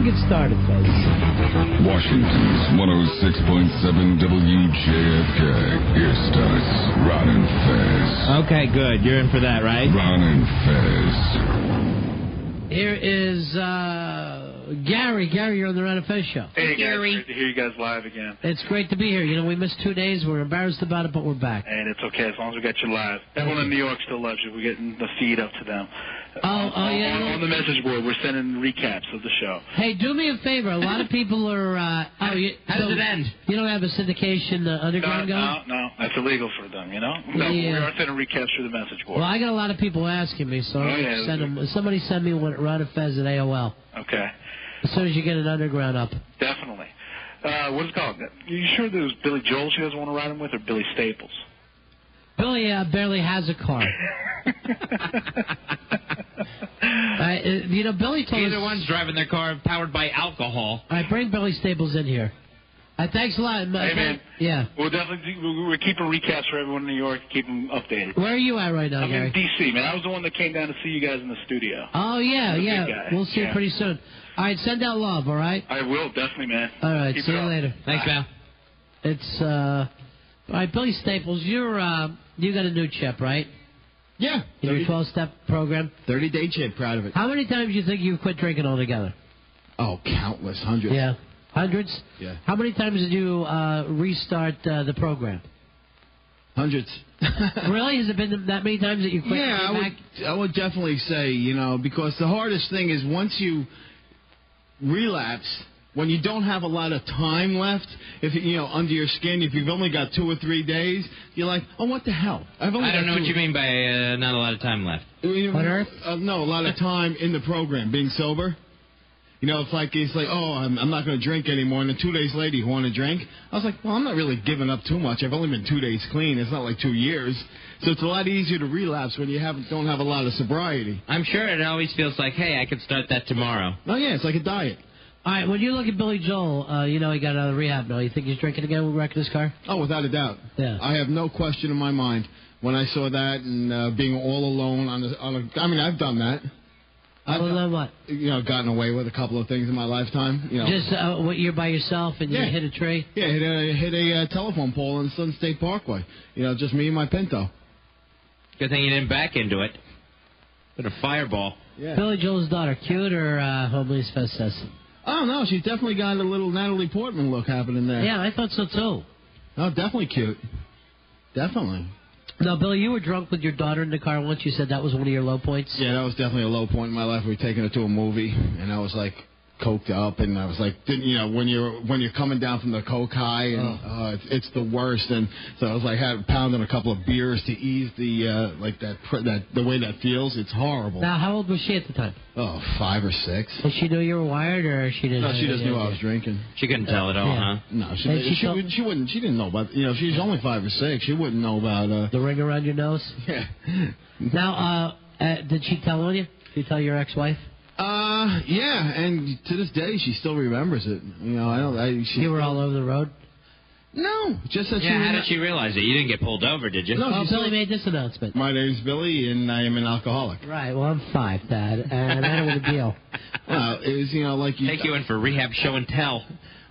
to get started, folks. Washington's 106.7 WJFK. Here starts Ron and Fez. Okay, good. You're in for that, right? Ron and Fez. Here is Gary. Gary, you're on the Ron and Fez show. Hey, Gary. Great to hear you guys live again. It's great to be here. You know, we missed 2 days. We're embarrassed about it, but we're back. And it's okay as long as we got you live. Everyone in New York still loves you. We're getting the feed up to them. Yeah. On the message board, we're sending recaps of the show. Hey, do me a favor. A lot of people are... How does it end? You don't have a syndication underground going? No, that's illegal for them, you know? No, we are sending recaps through the message board. Well, I got a lot of people asking me, so send them. Somebody send me one at Ron and Fez at AOL. Okay. As soon as you get an underground up. Definitely. What is it called? You sure there was Billy Joel she doesn't want to ride him with, or Billy Staples? Billy barely has a car. Billy told Either us... one's driving their car powered by alcohol. All right, bring Billy Staples in here. Thanks a lot. Hey, man. Yeah. We're keeping recaps for everyone in New York, keep them updated. Where are you at right now, I'm Gary? in D.C., man. I was the one that came down to see you guys in the studio. Oh, yeah. We'll see you pretty soon. All right, send out love, all right? I will, definitely, man. All right, Keep see it you up. later. Thanks, pal. It's, all right, Billy Staples, you got a new chip, right? Yeah. Your 12-step program? 30-day chip, proud of it. How many times do you think you've quit drinking altogether? Oh, countless, hundreds. Yeah. Hundreds? Yeah. How many times did you restart the program? Hundreds. Really? Has it been that many times that you quit? Yeah, I would definitely say, because the hardest thing is once you relapse, when you don't have a lot of time left, if under your skin, if you've only got 2 or 3 days, you're like, oh, what the hell? I don't know what you mean by not a lot of time left. On Earth? No, a lot of time in the program, being sober. It's like, oh, I'm not going to drink anymore. And then 2 days later, you want to drink? I was like, well, I'm not really giving up too much. I've only been 2 days clean. It's not like 2 years. So it's a lot easier to relapse when you don't have a lot of sobriety. I'm sure it always feels like, hey, I could start that tomorrow. Oh, yeah, it's like a diet. All right, when you look at Billy Joel, he got out of rehab now. You think he's drinking again with wrecking his car? Oh, without a doubt. Yeah. I have no question in my mind. When I saw that and being all alone I've done that. What? Gotten away with a couple of things in my lifetime. Just what, you're by yourself and you hit a tree? Yeah, hit a telephone pole on Sun State Parkway. Just me and my Pinto. Good thing you didn't back into it. Been a fireball. Yeah. Billy Joel's daughter, cute or homely as Fez says? Oh, no, she's definitely got a little Natalie Portman look happening there. Yeah, I thought so, too. Oh, definitely cute. Definitely. No, Billy, you were drunk with your daughter in the car once. You said that was one of your low points? Yeah, that was definitely a low point in my life. We were taking her to a movie, and I was, coked up, and I was like, when you're coming down from the coke high, and it's the worst. And so I was pounding a couple of beers to ease the the way that feels. It's horrible. Now, how old was she at the time? Oh, 5 or 6. Did she know you were wired, or she didn't? No, she just knew I was drinking. She couldn't tell at all, huh? No, she wouldn't. She didn't know about. She was only 5 or 6. She wouldn't know about the ring around your nose. Yeah. Now, did she tell on you? Did you tell your ex-wife? Yeah, and to this day she still remembers it. You were all over the road? No, just that how did she realize it? You didn't get pulled over, did you? No, Billy made this announcement. My name's Billy, and I am an alcoholic. Right, well, I'm 5, Dad, and I know what the deal. Well, it was, take you in for rehab show and tell.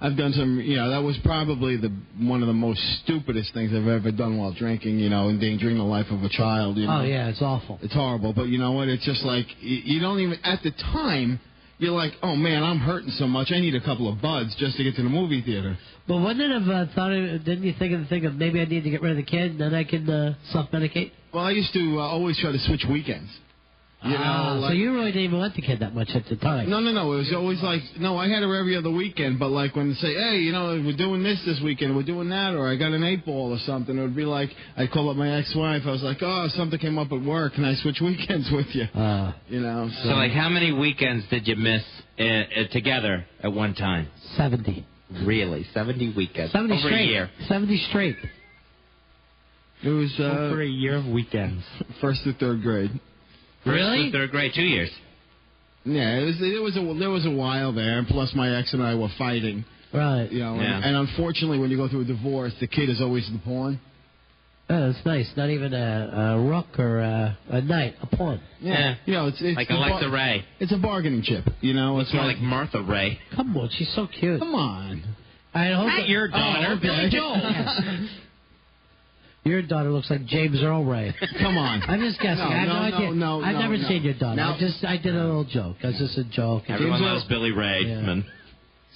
I've done some, that was probably one of the most stupidest things I've ever done while drinking, endangering the life of a child. Oh, yeah, it's awful. It's horrible, but you know what? It's just you don't even, at the time, you're like, oh, man, I'm hurting so much. I need a couple of buds just to get to the movie theater. But wouldn't it have didn't you think of the thing of maybe I need to get rid of the kid and then I can self-medicate? Well, I used to always try to switch weekends. So you really didn't even want the kid that much at the time? No. It was always I had her every other weekend, but when they say, hey, we're doing this weekend, we're doing that, or I got an 8-ball or something, it would be like, I'd call up my ex-wife, I was like, oh, something came up at work, can I switch weekends with you? So how many weekends did you miss together at one time? 70. Really? 70 weekends? 70 over straight. a year? 70 straight. It was over a year of weekends. 1st to 3rd grade. Really? 1st to 3rd grade, 2 years. Yeah, there was a while there, and plus my ex and I were fighting. Right. And unfortunately, when you go through a divorce, the kid is always the pawn. Oh, that's nice. Not even a rook or a knight, a pawn. Yeah. You know, it's like Alexa Ray. It's a bargaining chip. You know, it's more like Martha Ray. Come on, she's so cute. Come on. Not your daughter, Billy Joel. Yeah. Your daughter looks like James Earl Ray. Come on. I'm just guessing. I have no idea. I've never seen your daughter. I did a little joke. That's just a joke. Everyone loves Billy Ray. Yeah.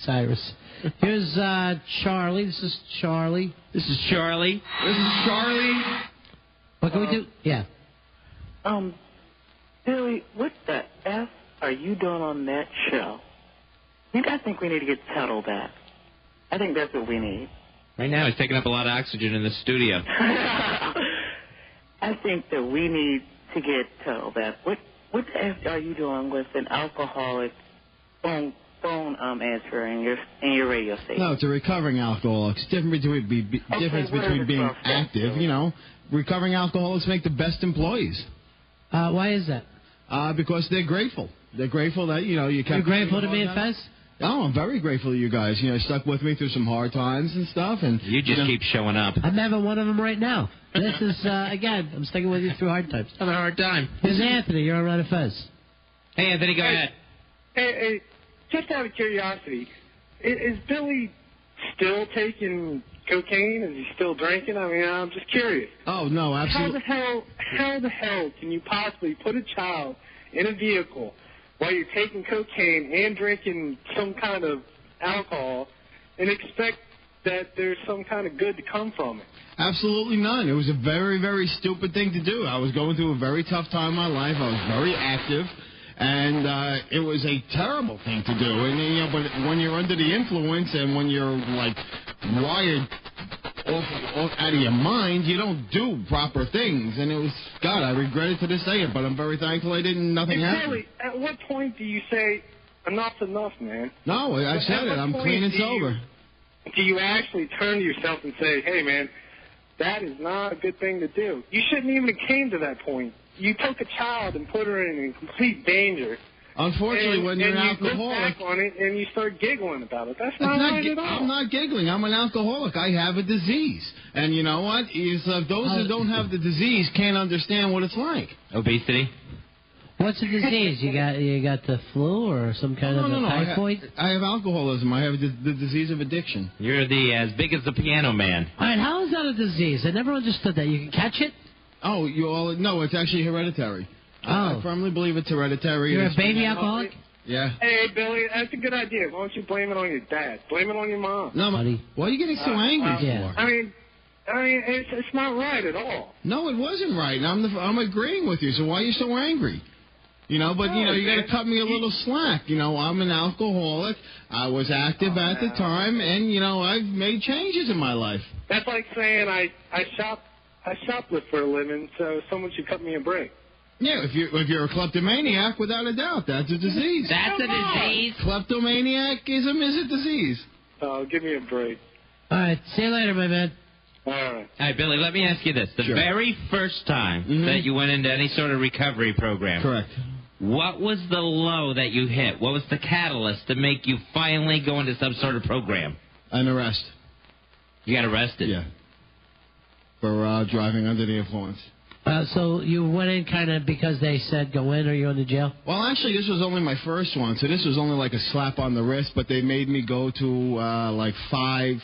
Cyrus. Here's Charlie. This is Charlie. This is Charlie. What can we do? Yeah. Billy, what the F are you doing on that show? I think we need to get Tuttle back. I think that's what we need. Right now, he's taking up a lot of oxygen in the studio. I think that we need to get Tuttle back. What the F are you doing with an alcoholic phone answer in your radio station? No, it's a recovering alcoholic. It's different between being active. You know, recovering alcoholics make the best employees. Why is that? Because they're grateful. They're grateful that you kept. You're grateful to me and Fez? Oh, I'm very grateful to you guys. Stuck with me through some hard times and stuff. And you just keep showing up. I'm having one of them right now. This is, again, I'm sticking with you through hard times. Having a hard time. Here's Anthony. You're on Run of Fez. Hey, Anthony, go ahead. Hey, just out of curiosity, is Billy still taking cocaine? Is he still drinking? I mean, I'm just curious. Oh, no, absolutely. How the hell can you possibly put a child in a vehicle while you're taking cocaine and drinking some kind of alcohol and expect that there's some kind of good to come from it? Absolutely none. It was a very, very stupid thing to do. I was going through a very tough time in my life. I was very active, and it was a terrible thing to do. And but when you're under the influence and when you're like wired off out of your mind, you don't do proper things. And it was, God, I regret it to this day, but I'm very thankful nothing happened. Billy, at what point do you say enough's enough, man? No, I said it. I'm clean and sober. Do you actually turn to yourself and say, hey, man, that is not a good thing to do? You shouldn't even have came to that point. You took a child and put her in complete danger. Unfortunately, when you're an alcoholic, you look back on it and you start giggling about it. That's not right at all. I'm not giggling. I'm an alcoholic. I have a disease, and you know what? Those who don't have the disease can't understand what it's like. Obesity. What's the disease? You got the flu or some kind of typhoid? I have alcoholism. I have the disease of addiction. You're as big as the Piano Man. All right, how is that a disease? I never understood that. You can catch it? Oh, no, it's actually hereditary. I firmly believe it's hereditary. You're a baby alcoholic? Yeah. Hey, Billy, that's a good idea. Why don't you blame it on your dad? Blame it on your mom. No, buddy. Why are you getting so angry for? I mean, it's not right at all. No, it wasn't right. I'm agreeing with you. So why are you so angry? You got to cut me a little slack. I'm an alcoholic. I was active at the time, and I've made changes in my life. That's like saying I shoplift for a living, so someone should cut me a break. Yeah, if you're a kleptomaniac, without a doubt, that's a disease. That's a disease. Kleptomaniacism is a disease. Oh, give me a break. All right, see you later, my man. All right. All right, Billy, let me ask you this. The very first time that you went into any sort of recovery program. Correct. What was the low that you hit? What was the catalyst to make you finally go into some sort of program? An arrest. You got arrested? Yeah. For driving under the influence. So you went in kind of because they said go in or you in the jail? Well, actually, this was only my first one, so this was only like a slap on the wrist, but they made me go to like 5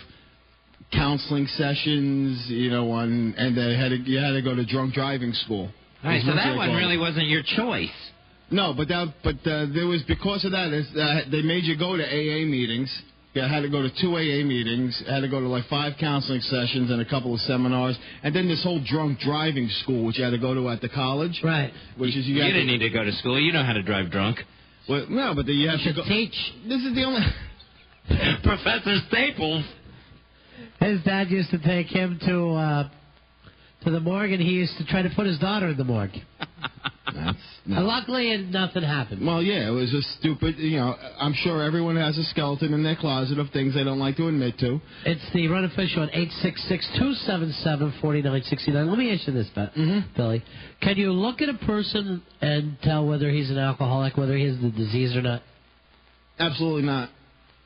counseling sessions, and you had to go to drunk driving school. All right, so that one really wasn't your choice. No, but there was, because of that, they made you go to AA meetings. I had to go to 2 AA meetings. I had to go to like 5 counseling sessions and a couple of seminars, and then this whole drunk driving school, which you had to go to at the college. Right. Which is you didn't need to go to school. You know how to drive drunk. Well, no, but you have to go. Teach. This is the only. Professor Staples. His dad used to take him to the morgue, and he used to try to put his daughter in the morgue. Luckily, nothing happened. Well, yeah, it was just stupid. I'm sure everyone has a skeleton in their closet of things they don't like to admit to. It's the Run of Fish on 866-277-4969. Let me ask you this, Billy. Can you look at a person and tell whether he's an alcoholic, whether he has the disease or not? Absolutely not.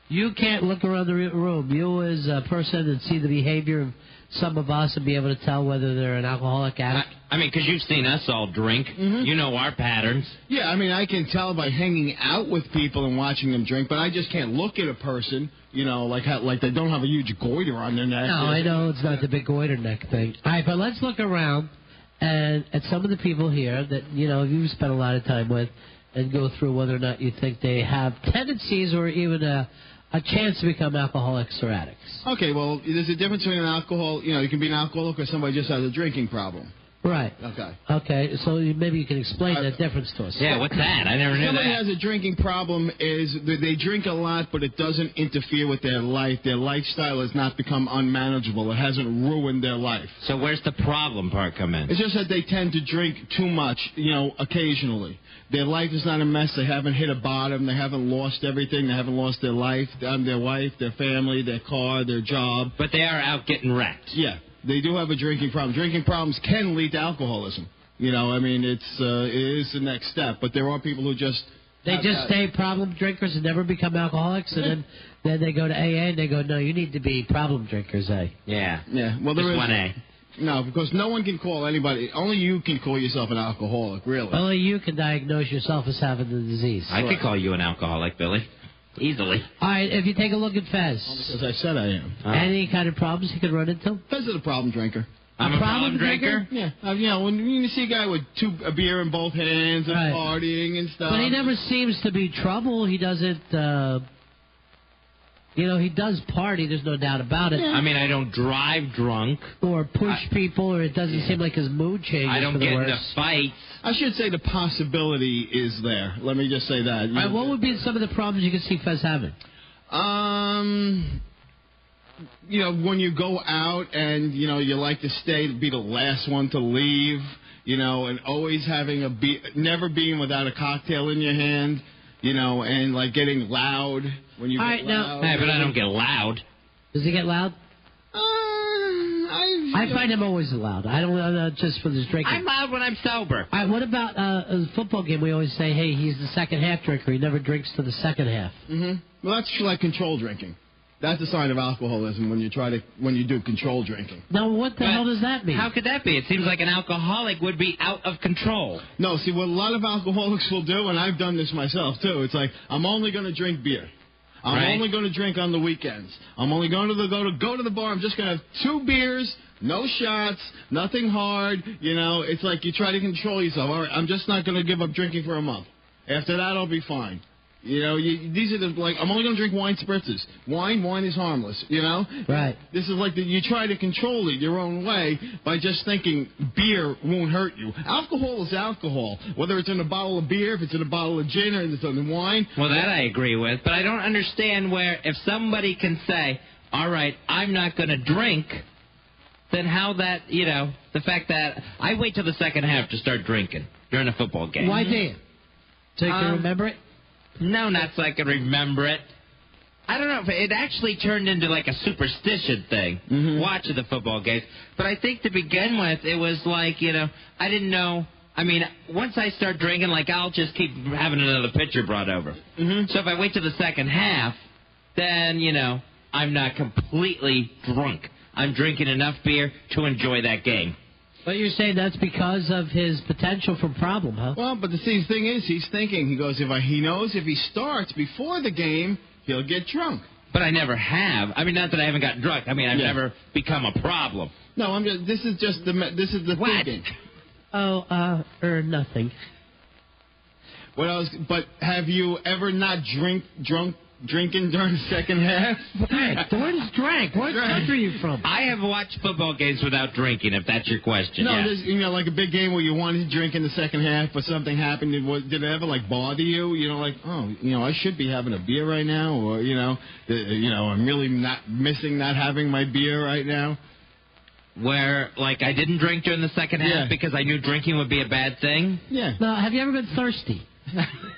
You can't look around the room. You as a person and see the behavior of some of us and be able to tell whether they're an alcoholic addict. I mean, because you've seen us all drink. Mm-hmm. You know our patterns. Yeah, I mean, I can tell by hanging out with people and watching them drink, but I just can't look at a person, like they don't have a huge goiter on their neck. No, I know it's not the big goiter neck thing. All right, but let's look around and at some of the people here that, you spent a lot of time with and go through whether or not you think they have tendencies or even a chance to become alcoholics or addicts. Okay, well, there's a difference between an alcohol, you can be an alcoholic or somebody just has a drinking problem. Right. Okay, so maybe you can explain that difference to us. Yeah, what's that? I never knew Somebody that. has a drinking problem is they drink a lot, but it doesn't interfere with their life. Their lifestyle has not become unmanageable. It hasn't ruined their life. So where's the problem part come in? It's just that they tend to drink too much, occasionally. Their life is not a mess. They haven't hit a bottom. They haven't lost everything. They haven't lost their life, their wife, their family, their car, their job. But they are out getting wrecked. Yeah. They do have a drinking problem. Drinking problems can lead to alcoholism. It is the next step. But there are people who just... They just stay problem drinkers and never become alcoholics, and then they go to AA and they go, no, you need to be problem drinkers, A. Yeah. Yeah. Well, Just there is 1A. No, because no one can call anybody. Only you can call yourself an alcoholic, really. Only you can diagnose yourself as having the disease. I could call you an alcoholic, Billy. Easily. All right, if you take a look at Fez. As I said, I am. Any kind of problems he could run into? Fez is a problem drinker. I'm a problem drinker? Yeah. When you see a guy with a beer in both hands and partying and stuff. But he never seems to be trouble. He doesn't... he does party, there's no doubt about it. Yeah. I mean, I don't drive drunk. Or push people, or it doesn't seem like his mood changes. I don't get into fights. I should say the possibility is there. Let me just say that. All right, what would be some of the problems you could see Fez having? When you go out and, you like to be the last one to leave, and always having never being without a cocktail in your hand. And like getting loud when you get loud. Hey, but I don't get loud. Does he get loud? I find him always loud. I don't just for his drinking. I'm loud when I'm sober. All right, what about a football game? We always say, hey, he's the second half drinker. He never drinks to the second half. Mm-hmm. Well, that's like control drinking. That's a sign of alcoholism when you do control drinking. Now, what the hell does that mean? How could that be? It seems like an alcoholic would be out of control. No, see, what a lot of alcoholics will do, and I've done this myself, too, it's like, I'm only going to drink beer. I'm only going to drink on the weekends. I'm only going to go to the bar. I'm just going to have 2 beers, no shots, nothing hard. It's like you try to control yourself. All right, I'm just not going to give up drinking for a month. After that, I'll be fine. These are I'm only going to drink wine spritzes. Wine is harmless, Right. This is like you try to control it your own way by just thinking beer won't hurt you. Alcohol is alcohol. Whether it's in a bottle of beer, if it's in a bottle of gin, or if it's in wine. Well, that I agree with. But I don't understand where if somebody can say, all right, I'm not going to drink, then how that, the fact that I wait till the second half to start drinking during a football game. Why do you? So you can remember it? No, not so I can remember it. I don't know. It actually turned into like a superstition thing, watching the football games. But I think to begin with, it was like, I didn't know. I mean, once I start drinking, I'll just keep having another pitcher brought over. Mm-hmm. So if I wait till the second half, then, I'm not completely drunk. I'm drinking enough beer to enjoy that game. But you're saying that's because of his potential for problem, huh? Well, but the thing is, he's thinking. He goes, he knows if he starts before the game, he'll get drunk. But I never have. I mean, not that I haven't gotten drunk. I mean, I've never become a problem. No, I'm just. This is the what? thinking. Oh, nothing. But have you ever not drinking during the second half? What is drank? What country are you from? I have watched football games without drinking, if that's your question. No, yes. there's, like a big game where you wanted to drink in the second half, but something happened. Did it ever bother you? I should be having a beer right now, or I'm really not having my beer right now. Where I didn't drink during the second half because I knew drinking would be a bad thing. Yeah. No, have you ever been thirsty?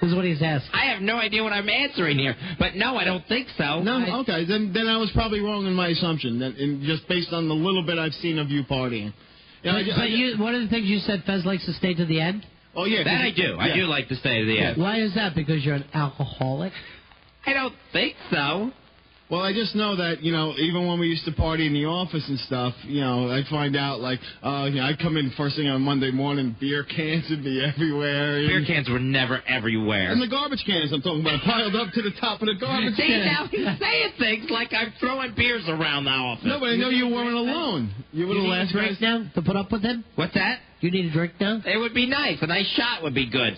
Is what he's asking. I have no idea what I'm answering here, but no, I don't think so. No, okay, then I was probably wrong in my assumption, just based on the little bit I've seen of you partying. One of the things you said, Fez likes to stay to the end. Oh yeah, that I do. Yeah. I do like to stay to the end. Why is that? Because you're an alcoholic. I don't think so. Well, I just know that, even when we used to party in the office and stuff, I'd find out, I'd come in first thing on Monday morning, beer cans would be everywhere. Beer cans were never everywhere. And the garbage cans I'm talking about, piled up to the top of the garbage See, can. now he's saying things like I'm throwing beers around the office. No, but I know you weren't alone. You were the last drink now to put up with him? What's that? You need a drink now? It would be nice. A nice shot would be good.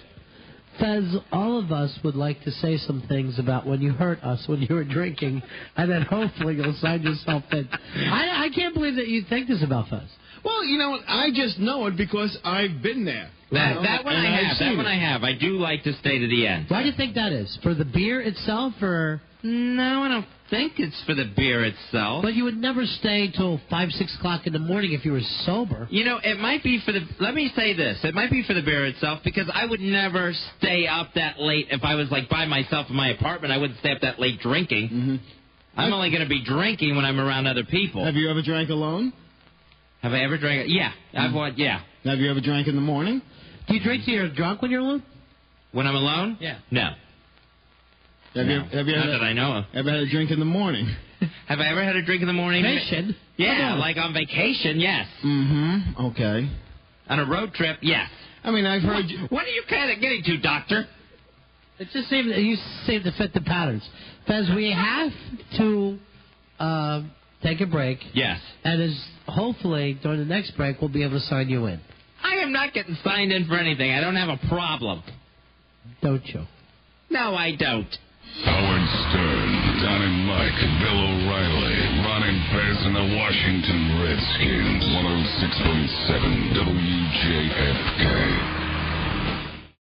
Fez, all of us would like to say some things about when you hurt us when you were drinking, and then hopefully you'll sign yourself in. I can't believe that you think this about Fez. Well, you know what? I just know it because I've been there. That one I have. I do like to stay to the end. Why do you think that is? For the beer itself, or? No, I don't think it's for the beer itself. But you would never stay till 5, 6 o'clock in the morning if you were sober. It might be for the... Let me say this. It might be for the beer itself because I would never stay up that late if I was, by myself in my apartment. I wouldn't stay up that late drinking. Mm-hmm. I'm only going to be drinking when I'm around other people. Have you ever drank alone? Have I ever drank? Yeah. Yeah. Have you ever drank in the morning? Do you drink till you're drunk when you're alone? When I'm alone? Yeah. No. Have you Not that I know of. Ever had a drink in the morning? Have I ever had a drink in the morning? Vacation? Yeah, like on vacation, yes. Mm-hmm. Okay. On a road trip, yes. I mean, I've heard... What are you kind of getting to, Doctor? It's just you seem to fit the patterns. Fez, we have to take a break. Yes. And hopefully, during the next break, we'll be able to sign you in. I am not getting signed in for anything. I don't have a problem. Don't you? No, I don't. Howard Stern, Don and Mike, Bill O'Reilly, Ron and Fez and the Washington Redskins, 106.7 WJFK.